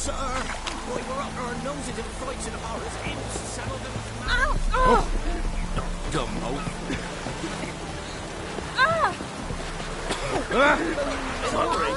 sir. We were up our noses in frights and horrors. Imps, some of them... Ow! Oh! Gumbo. Sorry.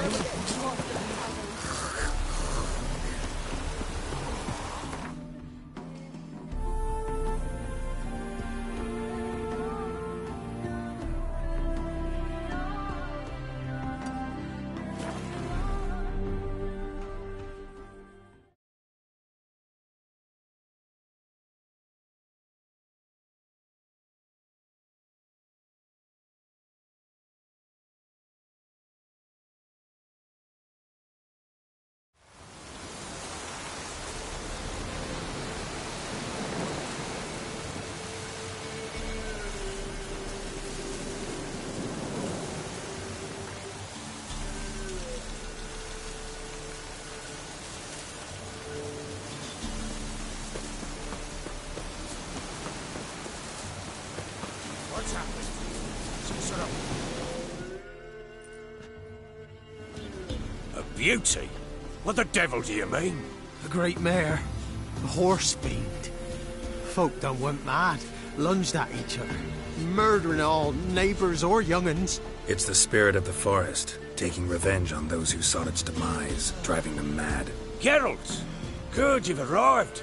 What's happening? Some sort of... A beauty? What the devil do you mean? A great mare. A horse fiend. Folk done went mad. Lunged at each other. Murdering all neighbours or young'uns. It's the spirit of the forest, taking revenge on those who sought its demise, driving them mad. Geralt! Good, you've arrived.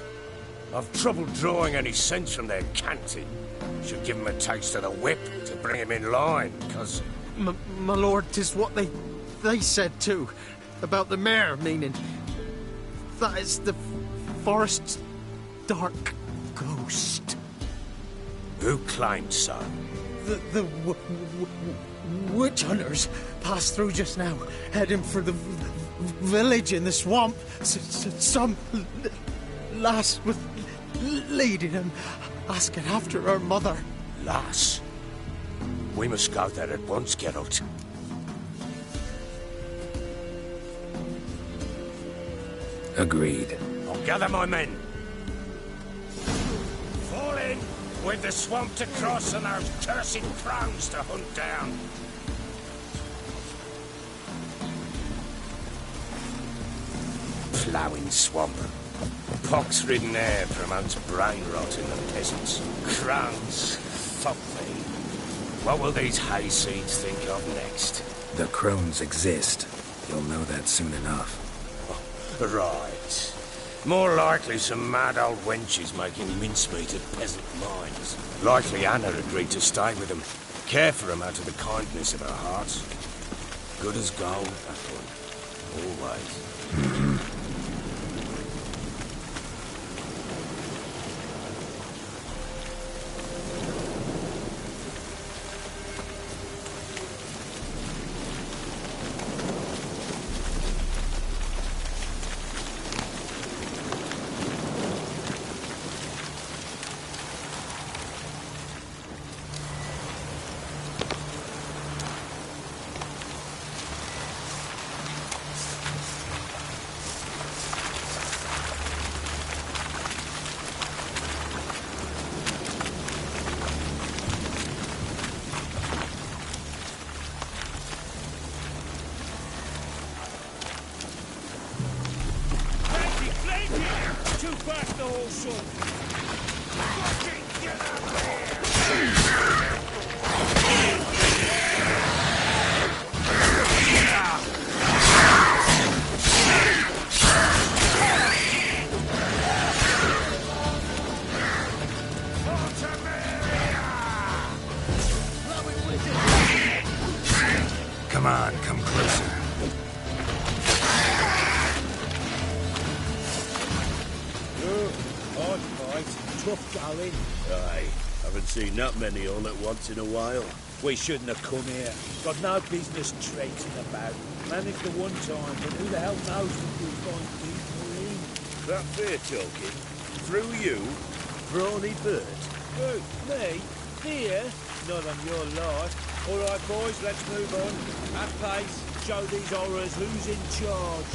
I've trouble drawing any sense from their canting. Should give him a taste of the whip to bring him in line, because... My lord, 'tis what they said too. About the mare, meaning... that is the forest's dark ghost. Who claimed so? The witch hunters passed through just now, heading for the village in the swamp. Some lass was leading him, asking after her mother. Lass? We must go there at once, Geralt. Agreed. I'll gather my men. Fall in! With the swamp to cross and those cursed crows to hunt down. Ploughing swamp. Pox-ridden air promotes brain rot in the peasants. Crows. Fuck me. What will these hayseeds think of next? The crones exist. You'll know that soon enough. Right. More likely some mad old wenches making mincemeat at peasant mines. Likely Anna agreed to stay with them. Care for them out of the kindness of her heart. Good as gold, that one. Always. Come on, come closer. Hard fight, tough going. Aye, haven't seen that many all at once in a while. We shouldn't have come here. Got no business traipsing about. Managed the one time, but who the hell knows if we'll find people in? That fair talking? Through you? Brawny bird? Who? Me? Fear? Not on your life. All right, boys, let's move on. At pace, show these horrors who's in charge.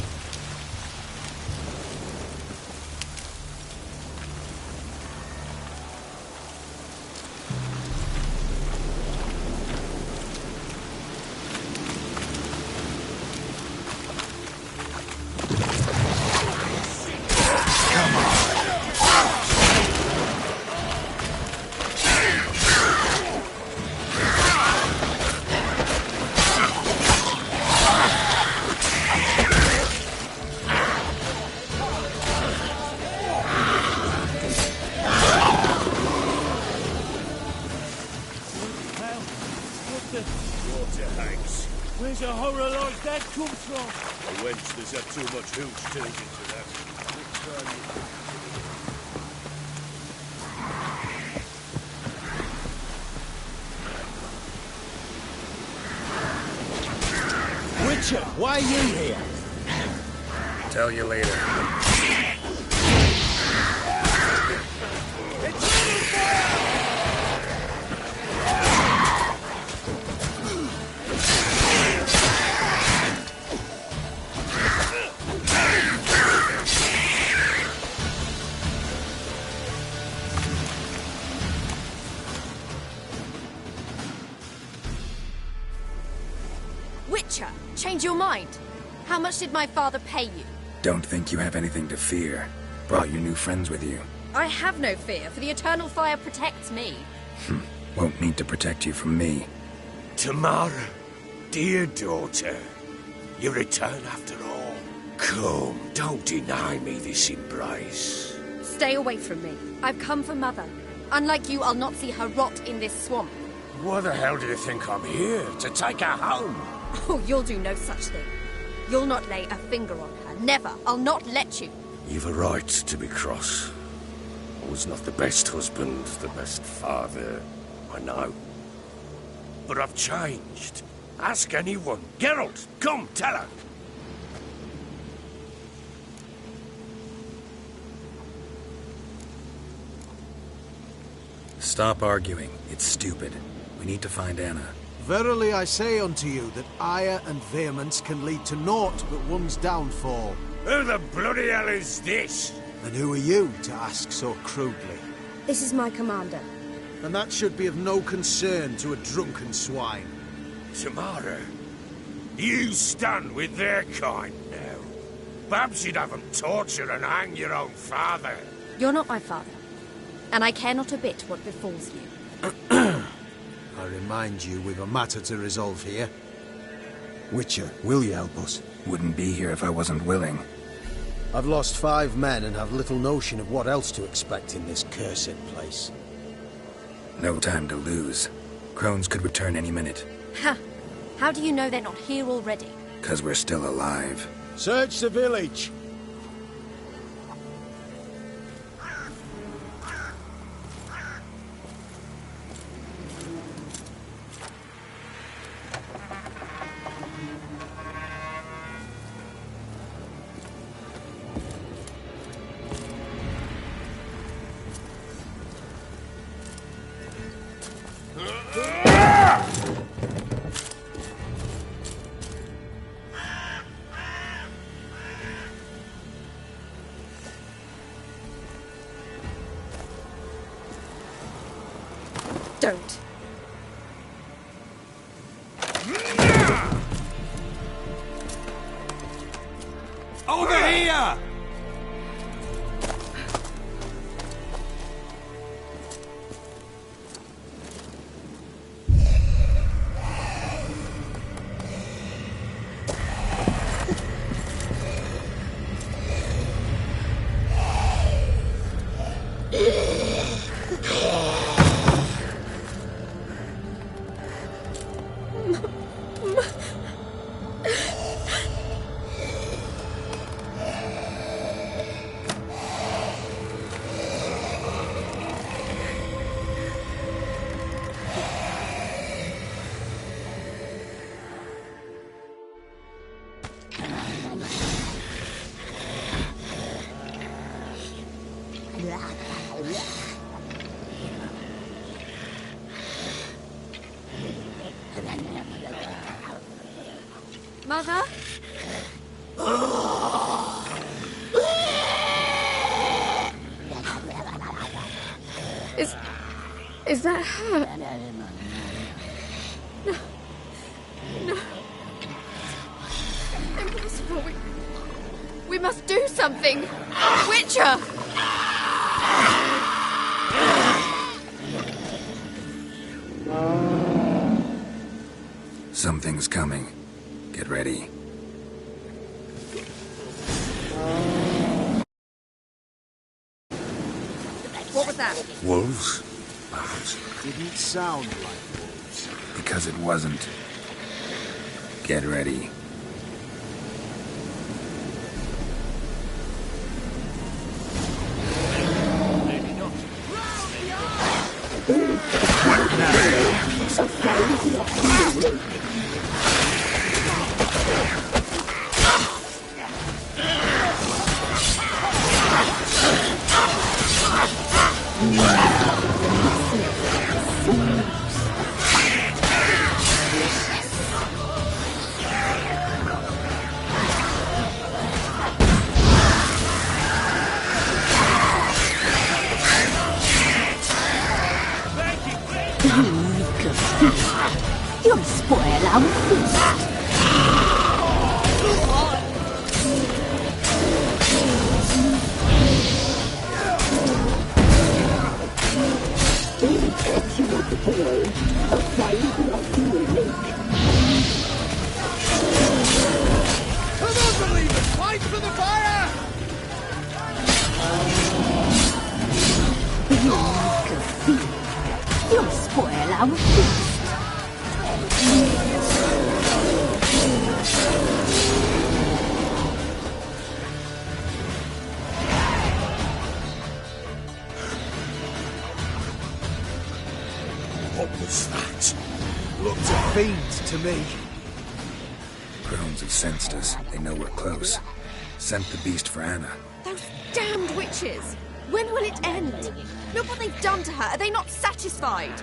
daughter hangs. Where's a horror like that come from? A wench that's had too much hooch turned into that. Witcher, why are you here? Tell you later. Witcher, change your mind. How much did my father pay you? Don't think you have anything to fear. Brought your new friends with you. I have no fear, for the eternal fire protects me. Won't need to protect you from me. Tamara, dear daughter, you return after all. Come, don't deny me this embrace. Stay away from me. I've come for Mother. Unlike you, I'll not see her rot in this swamp. Why the hell do you think I'm here? To take her home? Oh, you'll do no such thing. You'll not lay a finger on her. Never. I'll not let you. You've a right to be cross. I was not the best husband, the best father, I know. But I've changed. Ask anyone. Geralt, come, tell her. Stop arguing. It's stupid. We need to find Anna. Verily I say unto you that ire and vehemence can lead to naught but one's downfall. Who the bloody hell is this? And who are you to ask so crudely? This is my commander. And that should be of no concern to a drunken swine. Tamara, you stand with their kind now. Perhaps you'd have them torture and hang your own father. You're not my father. And I care not a bit what befalls you. I remind you we've a matter to resolve here. Witcher, will you help us? Wouldn't be here if I wasn't willing. I've lost 5 men and have little notion of what else to expect in this cursed place. No time to lose. Crones could return any minute. Ha! How do you know they're not here already? 'Cause we're still alive. Search the village! Don't. Over here! Mother? Is that her? No. No. Impossible. We must do something. Witcher! Something's coming. Get ready. What was that? Wolves? Perhaps. Didn't sound like wolves. Because it wasn't. Get ready. You'll spoil our feast. Come on, believers! Fight for the fire! You'll spoil our feast. What was that? Looked a fiend to me. Crones have sensed us. They know we're close. Sent the beast for Anna. Those damned witches! When will it end? Look what they've done to her. Are they not satisfied?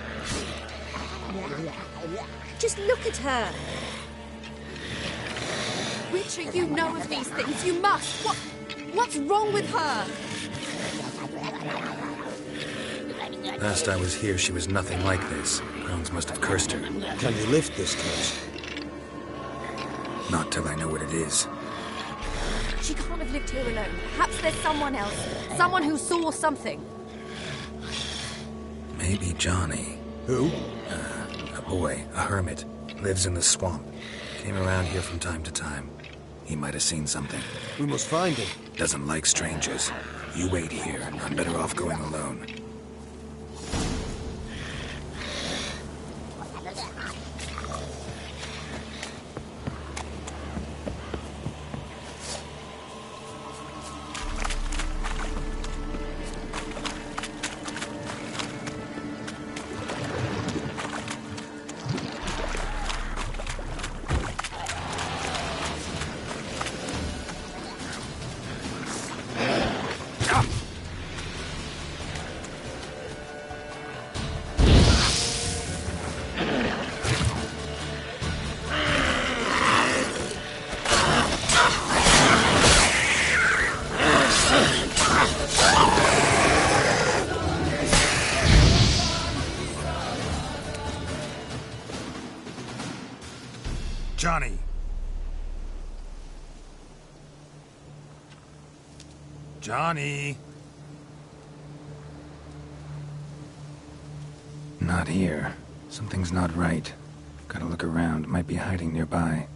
Just look at her. Witcher, you know of these things. You must. What's wrong with her? Last I was here, she was nothing like this. Crones must have cursed her. Can you lift this curse? Not till I know what it is. She can't have lived here alone. Perhaps there's someone else. Someone who saw something. Maybe Johnny. Who? A boy, a hermit. Lives in the swamp. Came around here from time to time. He might have seen something. We must find him. Doesn't like strangers. You wait here. I'm better off going alone. Johnny! Johnny! Not here. Something's not right. Gotta look around. Might be hiding nearby.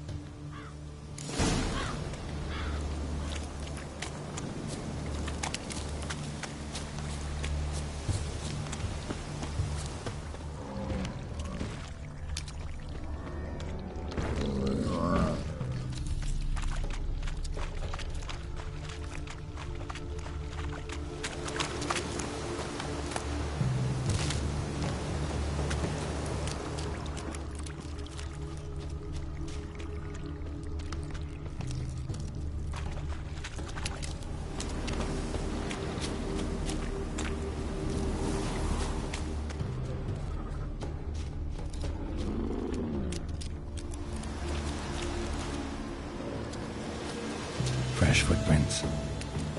Fresh footprints.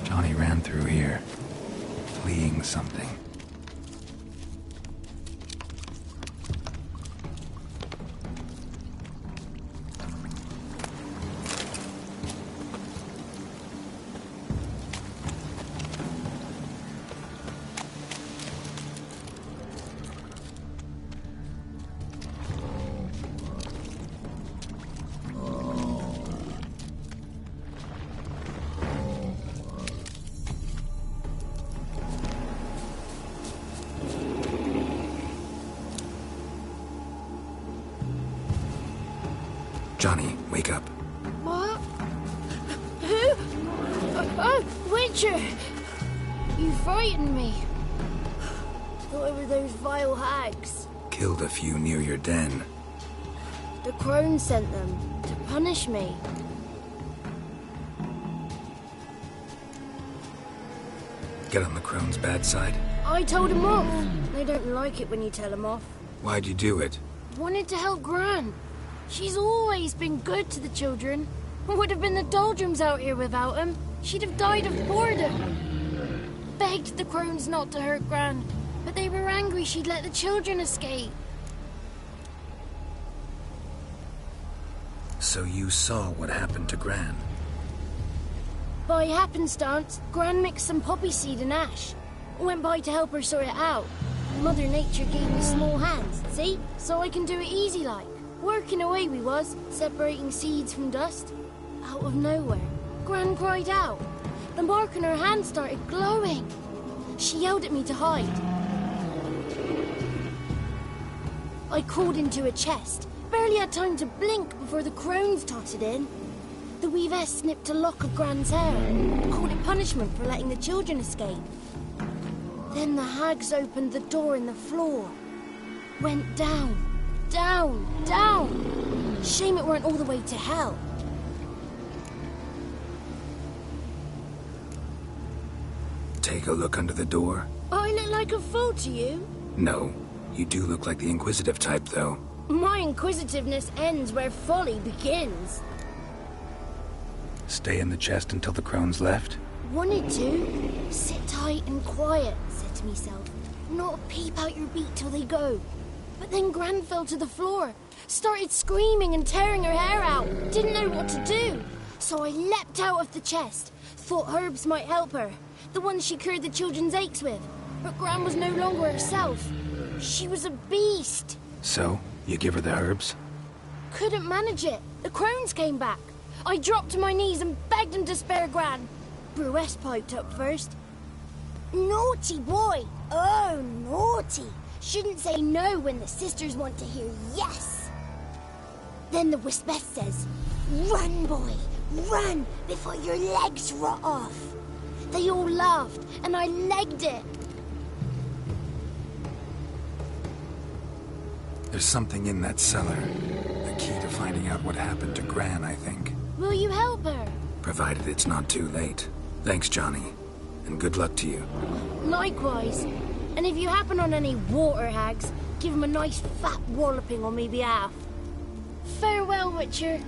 Johnny ran through here, fleeing something. Johnny, wake up. What? Who? Oh, Witcher! You frightened me. Thought it were those vile hags. Killed a few near your den. The crone sent them to punish me. Get on the crone's bad side? I told them off. They don't like it when you tell them off. Why'd you do it? Wanted to help Gran. She's always been good to the children. Would have been the doldrums out here without him. She'd have died of boredom. Begged the crones not to hurt Gran, but they were angry she'd let the children escape. So you saw what happened to Gran? By happenstance, Gran mixed some poppy seed and ash. Went by to help her sort it out. Mother Nature gave me small hands, see? So I can do it easy like. Working away we was, separating seeds from dust. Out of nowhere, Gran cried out. The mark on her hand started glowing. She yelled at me to hide. I crawled into a chest. Barely had time to blink before the crones totted in. The weavess snipped a lock of Gran's hair. Called it punishment for letting the children escape. Then the hags opened the door in the floor. Went down, down, down. Shame it weren't all the way to hell. Take a look under the door? I look like a fool to you? No. You do look like the inquisitive type, though. My inquisitiveness ends where folly begins. Stay in the chest until the crone's left? Wanted to. Sit tight and quiet, said to myself. Not peep out your beat till they go. But then Gran fell to the floor. Started screaming and tearing her hair out. Didn't know what to do. So I leapt out of the chest. Thought herbs might help her. The ones she cured the children's aches with. But Gran was no longer herself. She was a beast. So, you give her the herbs? Couldn't manage it. The crones came back. I dropped to my knees and begged him to spare Gran. Brewess piped up first. Naughty boy! Oh, naughty! Shouldn't say no when the sisters want to hear yes. Then the Wispess says, run, boy, run before your legs rot off. They all laughed, and I legged it. There's something in that cellar. The key to finding out what happened to Gran, I think. Will you help her? Provided it's not too late. Thanks, Johnny. And good luck to you. Likewise. And if you happen on any water hags, give them a nice fat walloping on me behalf. Farewell, Witcher.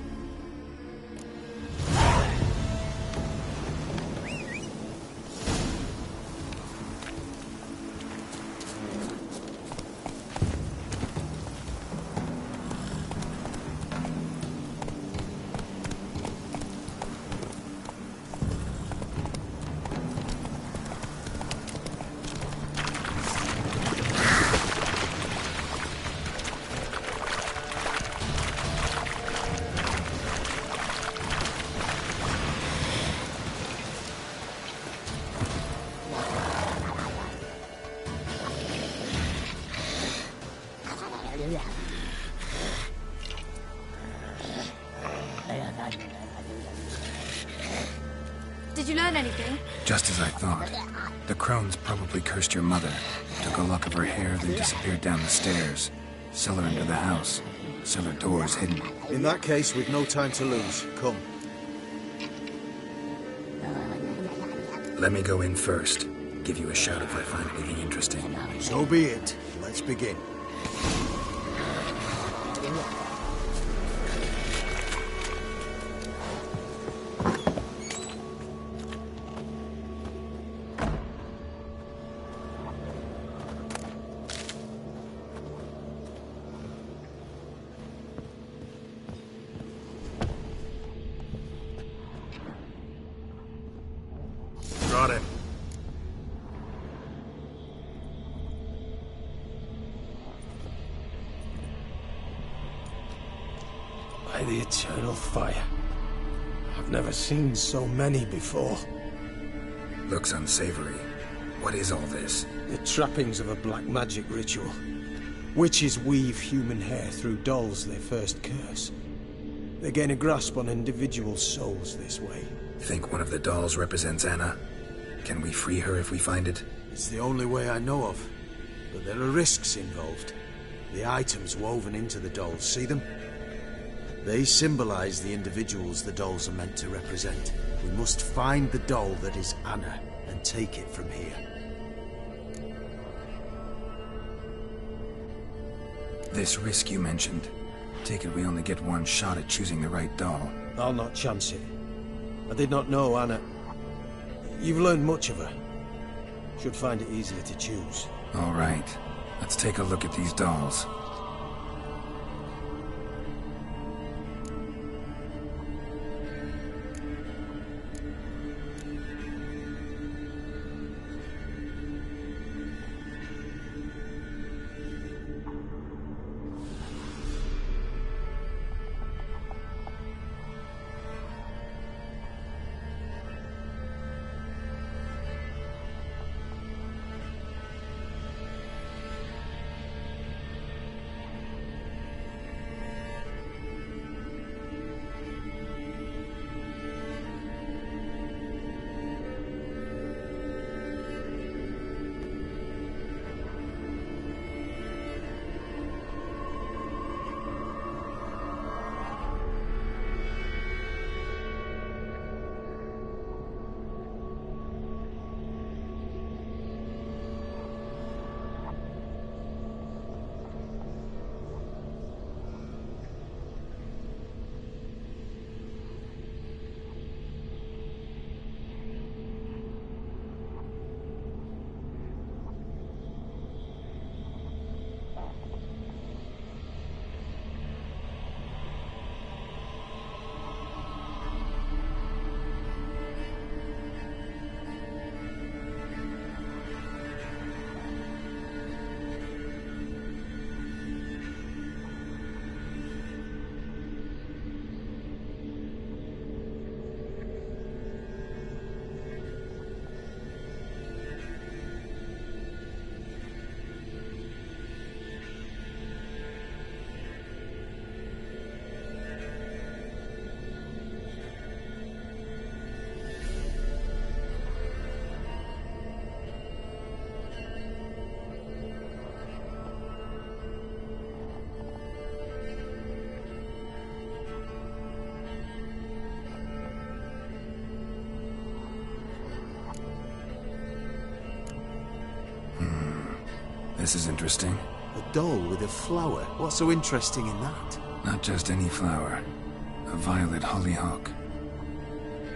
Did you learn anything? Just as I thought. The crones probably cursed your mother. Took a lock of her hair, then disappeared down the stairs. Cellar into the house. Cellar doors hidden. In that case, we've no time to lose. Come. Let me go in first. Give you a shout if I find anything interesting. So be it. Let's begin. Got him. By the eternal fire. I've never seen so many before. Looks unsavory. What is all this? The trappings of a black magic ritual. Witches weave human hair through dolls they first curse. They gain a grasp on individual souls this way. Think one of the dolls represents Anna? Can we free her if we find it? It's the only way I know of. But there are risks involved. The items woven into the dolls, see them? They symbolize the individuals the dolls are meant to represent. We must find the doll that is Anna and take it from here. This risk you mentioned. Take it we only get one shot at choosing the right doll. I'll not chance it. I did not know Anna. You've learned much of her. Should find it easier to choose. All right. Let's take a look at these dolls. This is interesting. A doll with a flower? What's so interesting in that? Not just any flower. A violet hollyhock.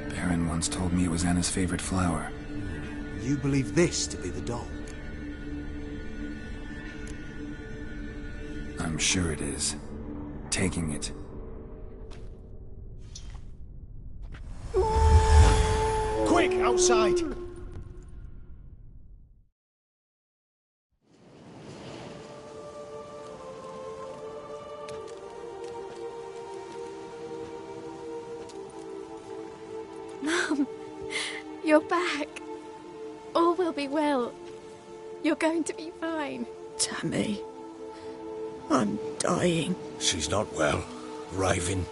Baron once told me it was Anna's favorite flower. You believe this to be the doll? I'm sure it is. Taking it. Quick, outside! Mum, you're back. All will be well. You're going to be fine. Tammy, I'm dying. She's not well. Raving.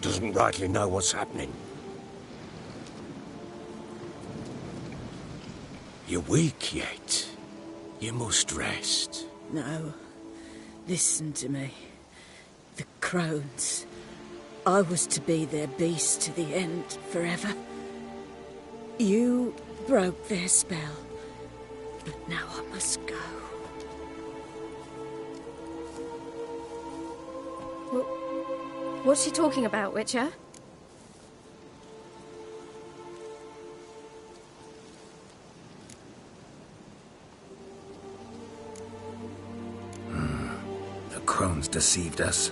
Doesn't rightly know what's happening. You're weak yet. You must rest. No. Listen to me. The crones. I was to be their beast to the end, forever. You broke their spell. But now I must go. What's she talking about, Witcher? The crones deceived us.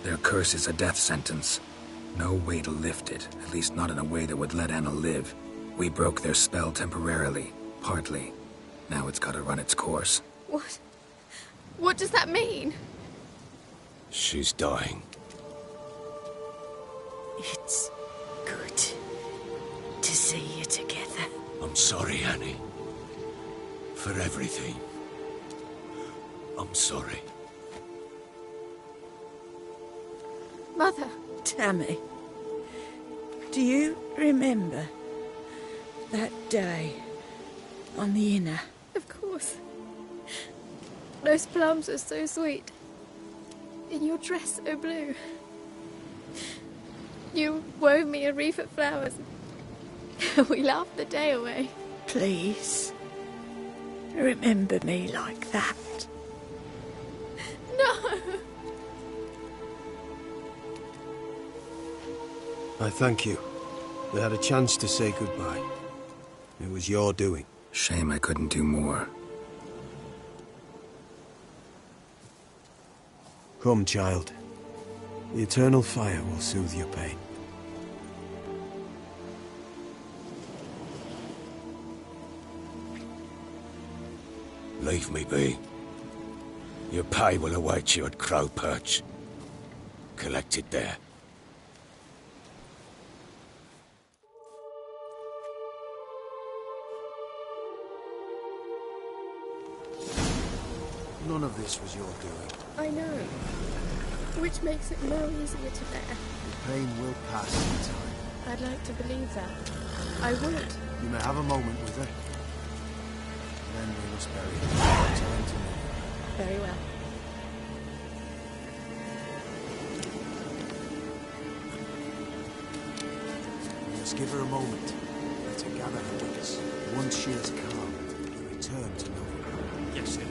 Their curse is a death sentence. No way to lift it, at least not in a way that would let Anna live. We broke their spell temporarily, partly. Now it's gotta run its course. What? What does that mean? She's dying. It's good to see you together. I'm sorry, Annie. For everything. I'm sorry. Mother. Mother! Tammy, do you remember that day on the Inner? Of course. Those plums are so sweet. In your dress so blue. You wove me a wreath of flowers. We laughed the day away. Please, remember me like that. No! I thank you. We had a chance to say goodbye. It was your doing. Shame I couldn't do more. Come, child. The eternal fire will soothe your pain. Leave me be. Your pay will await you at Crow Perch. Collect it there. None of this was your doing. I know. Which makes it no easier to bear. The pain will pass in time. I'd like to believe that. I would. You may have a moment with her. Then we must bury her. Time to live. Very well. We must give her a moment to gather her wits. Once she is calmed, we return to Nova. Yes, sir.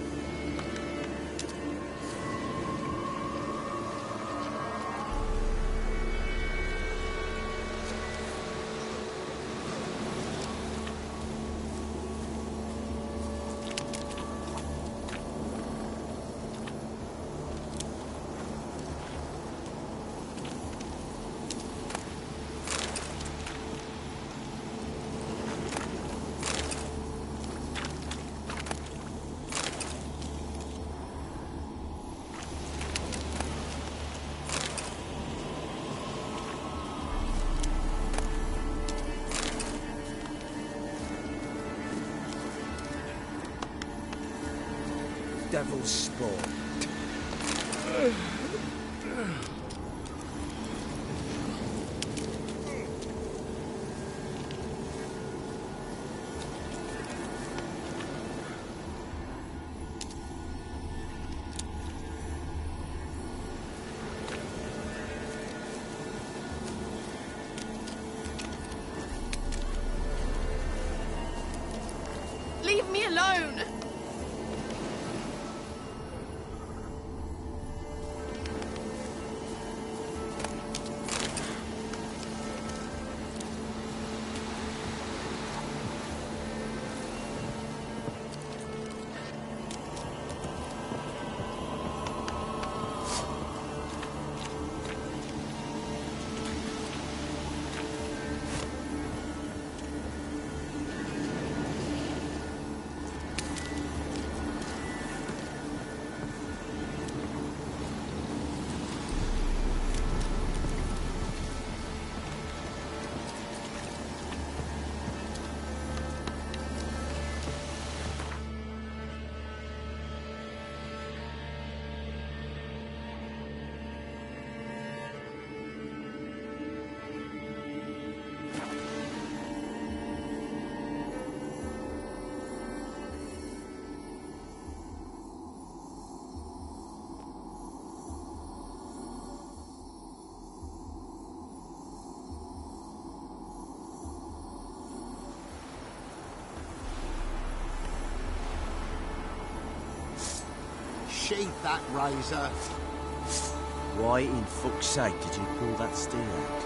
Devil's spawn. Leave me alone! Sheathe that razor. Why in fuck's sake did you pull that steel out?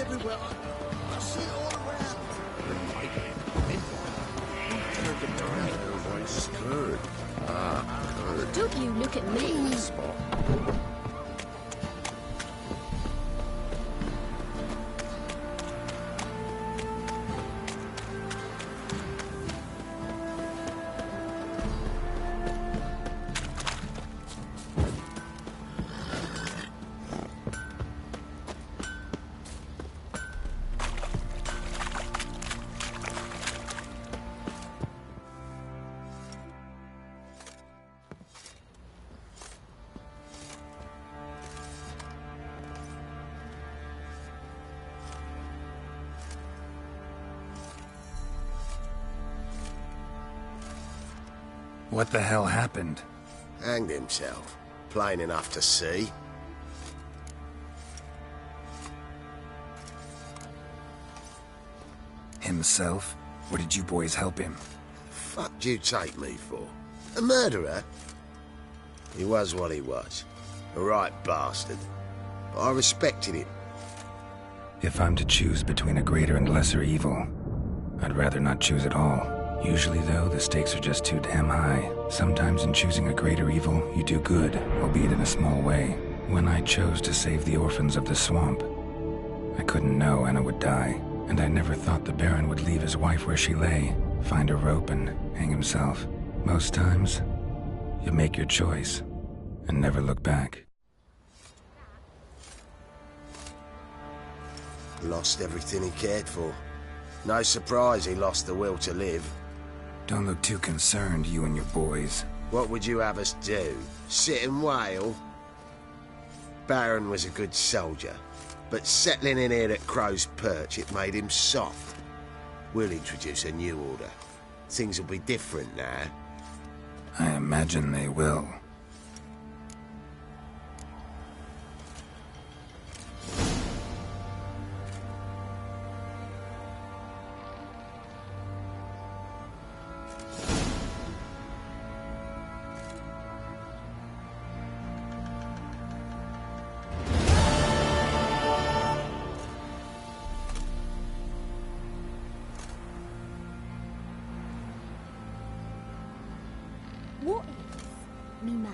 Everywhere. I see it all around. Don't you look at me. What the hell happened? Hanged himself. Plain enough to see. Himself? Or did you boys help him? Fuck do you take me for? A murderer? He was what he was. A right bastard. But I respected him. If I'm to choose between a greater and lesser evil, I'd rather not choose at all. Usually, though, the stakes are just too damn high. Sometimes in choosing a greater evil, you do good, albeit in a small way. When I chose to save the orphans of the swamp, I couldn't know Anna would die, and I never thought the Baron would leave his wife where she lay, find a rope and hang himself. Most times, you make your choice and never look back. Lost everything he cared for. No surprise he lost the will to live. Don't look too concerned, you and your boys. What would you have us do? Sit and wail? Baron was a good soldier, but settling in here at Crow's Perch, it made him soft. We'll introduce a new order. Things will be different now. I imagine they will. What is me man?